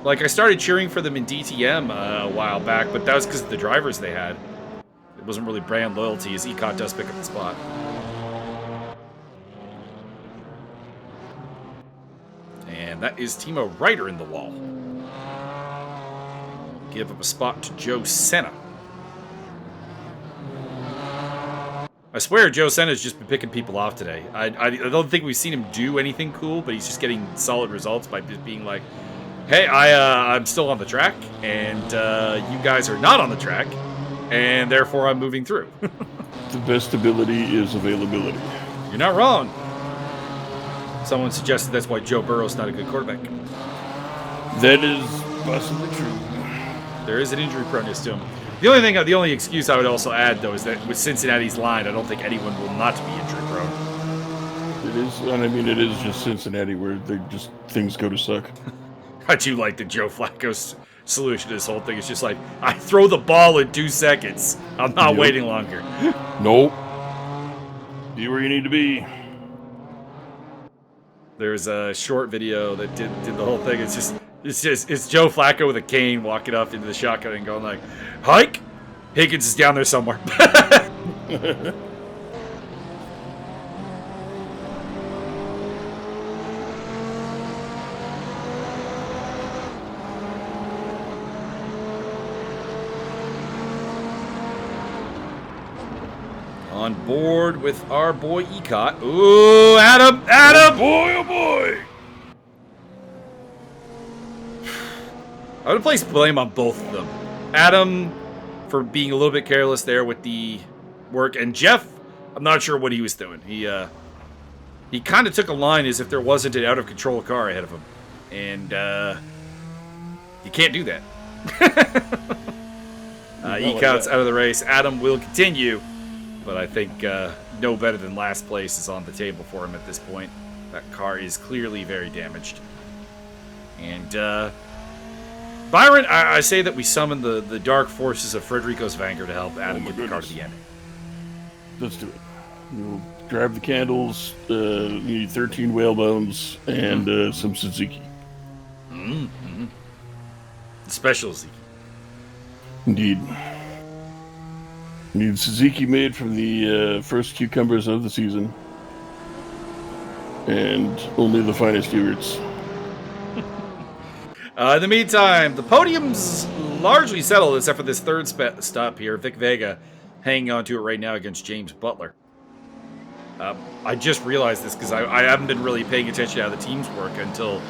B: Like I started cheering for them in DTM a while back, but that was because of the drivers they had. It wasn't really brand loyalty, as Ecott does pick up the spot. And that is Timo Ryder in the wall. Give up a spot to Joe Senna. I swear Joe Senna's just been picking people off today. I don't think we've seen him do anything cool, but he's just getting solid results by just being like, hey, I'm still on the track, and you guys are not on the track, and therefore I'm moving through.
A: The best ability is availability.
B: You're not wrong. Someone suggested that's why Joe Burrow's not a good quarterback.
A: That is possibly true.
B: There is an injury proneness to him. The only excuse I would also add, though, is that with Cincinnati's line, I don't think anyone will not be injury prone.
A: It is, and I mean, it is just Cincinnati where things go to suck.
B: I do like the Joe Flacco's solution to this whole thing. It's just like, I throw the ball in 2 seconds. I'm not waiting longer.
A: Nope. Be where you need to be.
B: There's a short video that did the whole thing. It's Joe Flacco with a cane walking up into the shotgun and going like, hike! Higgins is down there somewhere. On board with our boy Ecott. Ooh, Adam!
A: Oh boy, oh boy!
B: I would place blame on both of them. Adam for being a little bit careless there with the work, and Jeff, I'm not sure what he was doing. He kind of took a line as if there wasn't an out of control car ahead of him, and you can't do that. Ecott's out of the race. Adam will continue, but I think no better than last place is on the table for him at this point. That car is clearly very damaged, and. Byron, I say that we summon the dark forces of Frederico Svanger to help Adam get the car to the end.
A: Let's do it. We'll grab the candles, need 13 whalebones, and some Suzuki.
B: Special Suzuki.
A: Indeed. Need Suzuki made from the first cucumbers of the season. And only the finest yogurts.
B: In the meantime, the podium's largely settled except for this third stop here. Vic Vega hanging on to it right now against James Butler. I just realized this because I haven't been really paying attention to how the teams work until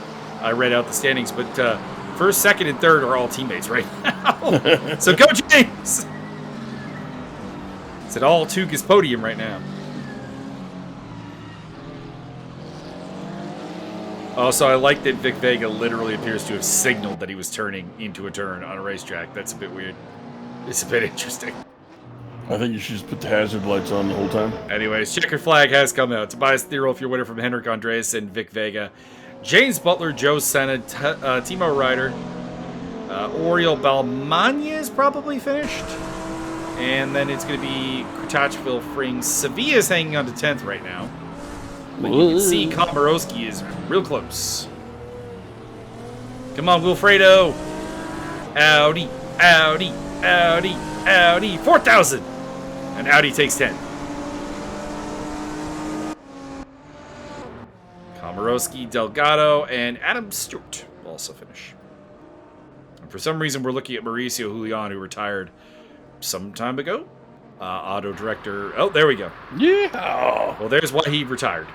B: I read out the standings. But first, second, and third are all teammates right now. So go James! It's at all Tuca's podium right now. Also, I like that Vic Vega literally appears to have signaled that he was turning into a turn on a racetrack. That's a bit weird. It's a bit interesting.
A: I think you should just put the hazard lights on the whole time.
B: Anyways, checkered flag has come out. Tobias Thierolf, your winner from Henrik Andreas and Vic Vega. James Butler, Joe Senna, Timo Ryder, Oriel Balmania is probably finished. And then it's going to be Kratachville Frings. Sevilla's hanging on to 10th right now. But you can see Komorowski is real close. Come on, Wilfredo. Audi, Audi, Audi, Audi. 4,000. And Audi takes 10. Komorowski, Delgado, and Adam Stewart will also finish. And for some reason, we're looking at Mauricio Julian, who retired some time ago. Auto director. Oh, there we go.
A: Yeah.
B: Well, there's why he retired.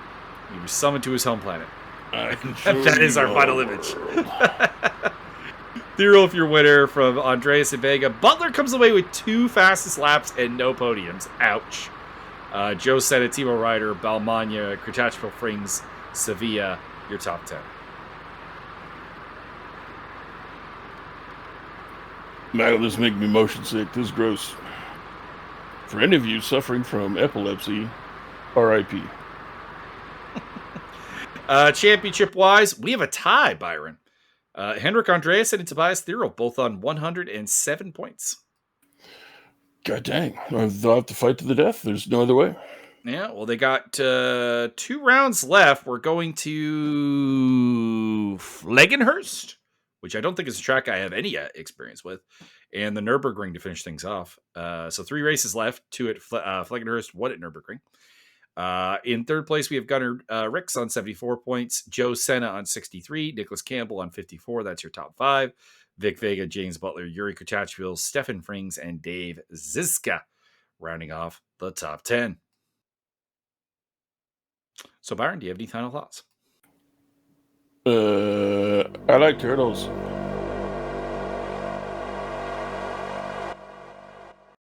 B: He was summoned to his home planet.
A: That
B: is our final image. 0 if your winner from Andreas and Vega. Butler comes away with 2 fastest laps and no podiums. Ouch. Joe Senna, Timo Ryder, Balmania, Kratachville Frings, Sevilla, your top 10.
A: Man, this makes me motion sick. This is gross. For any of you suffering from epilepsy, RIP.
B: Championship-wise, we have a tie, Byron. Henrik Andreasen and Tobias Thierl both on 107 points.
A: God dang. They'll have to fight to the death. There's no other way.
B: Yeah, well, they got 2 rounds left. We're going to Fliegerhorst, which I don't think is a track I have any experience with, and the Nürburgring to finish things off. So 3 races left, 2 at Fliegerhorst, 1 at Nürburgring. In third place, we have Gunnar Ricks on 74 points, Joe Senna on 63, Nicholas Campbell on 54. That's your top 5. Vic Vega, James Butler, Yuri Kratachville, Stefan Frings, and Dave Ziska rounding off the top 10. So, Byron, do you have any final thoughts?
A: I like turtles.